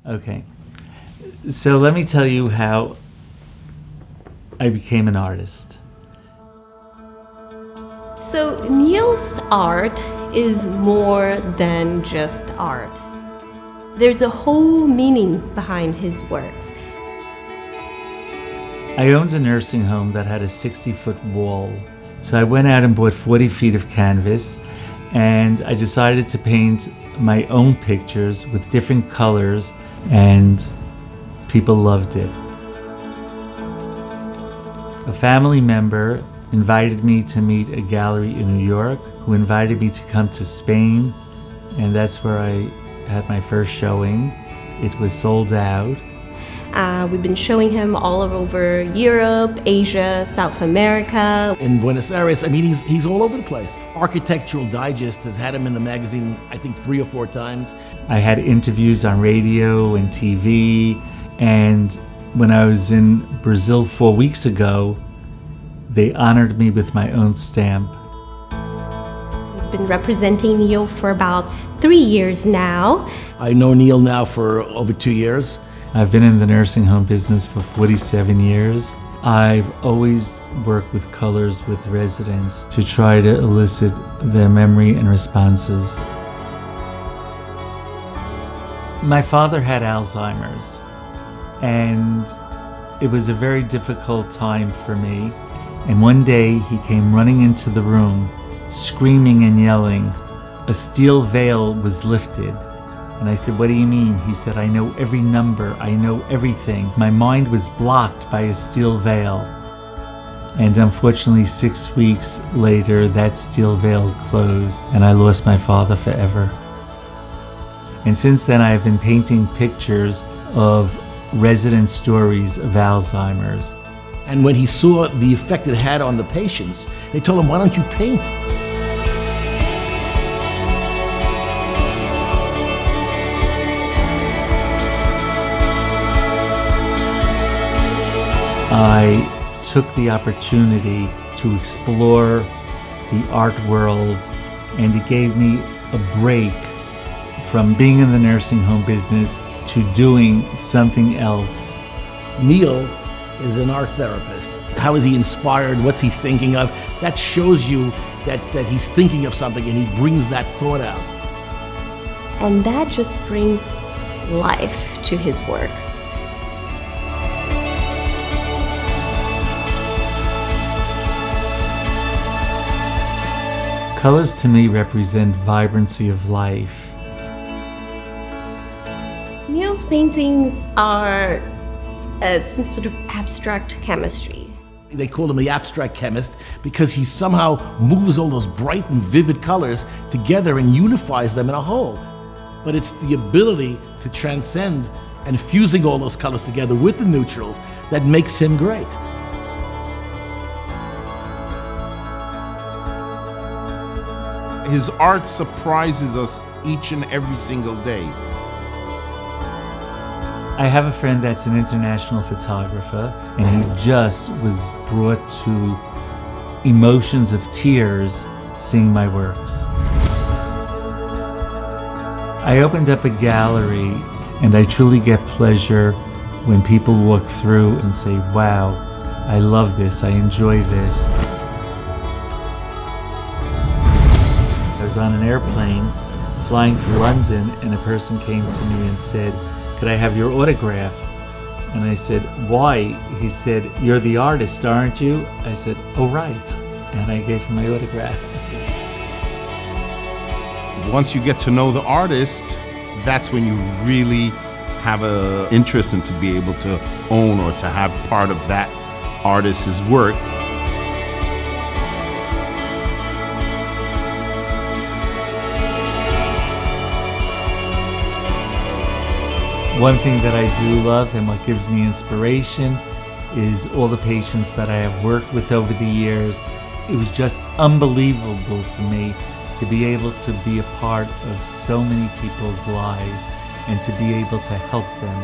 Okay. So let me tell you how I became an artist. So Neil's art is more than just art. There's a whole meaning behind his works. I owned a nursing home that had a 60-foot wall. So I went out and bought 40 feet of canvas, and I decided to paint my own pictures with different colors, and people loved it. A family member invited me to meet a gallery in New York, who invited me to come to Spain, and that's where I had my first showing. It was sold out. We've been showing him all over Europe, Asia, South America. In Buenos Aires, I mean, he's all over the place. Architectural Digest has had him in the magazine, I think 3 or 4 times. I had interviews on radio and TV, and when I was in Brazil 4 weeks ago, they honored me with my own stamp. We've been representing Neil for about 3 years now. I know Neil now for over 2 years. I've been in the nursing home business for 47 years. I've always worked with colors with residents to try to elicit their memory and responses. My father had Alzheimer's, and it was a very difficult time for me. And one day he came running into the room, screaming and yelling. A steel veil was lifted. And I said, "What do you mean?" He said, "I know every number, I know everything. My mind was blocked by a steel veil." And unfortunately, 6 weeks later, that steel veil closed, and I lost my father forever. And since then, I've been painting pictures of resident stories of Alzheimer's. And when he saw the effect it had on the patients, they told him, "Why don't you paint?" I took the opportunity to explore the art world, and it gave me a break from being in the nursing home business to doing something else. Neil is an art therapist. How is he inspired? What's he thinking of? That shows you that he's thinking of something and he brings that thought out. And that just brings life to his works. Colors to me represent vibrancy of life. Neil's paintings are some sort of abstract chemistry. They call him the abstract chemist because he somehow moves all those bright and vivid colors together and unifies them in a whole. But it's the ability to transcend and fusing all those colors together with the neutrals that makes him great. His art surprises us each and every single day. I have a friend that's an international photographer, and he just was brought to emotions of tears seeing my works. I opened up a gallery, and I truly get pleasure when people walk through and say, "Wow, I love this, I enjoy this." I was on an airplane flying to London, and a person came to me and said, "Could I have your autograph?" And I said, "Why?" He said, "You're the artist, aren't you?" I said, "Oh, right." And I gave him my autograph. Once you get to know the artist, that's when you really have an interest in to be able to own or to have part of that artist's work. One thing that I do love and what gives me inspiration is all the patients that I have worked with over the years. It was just unbelievable for me to be able to be a part of so many people's lives and to be able to help them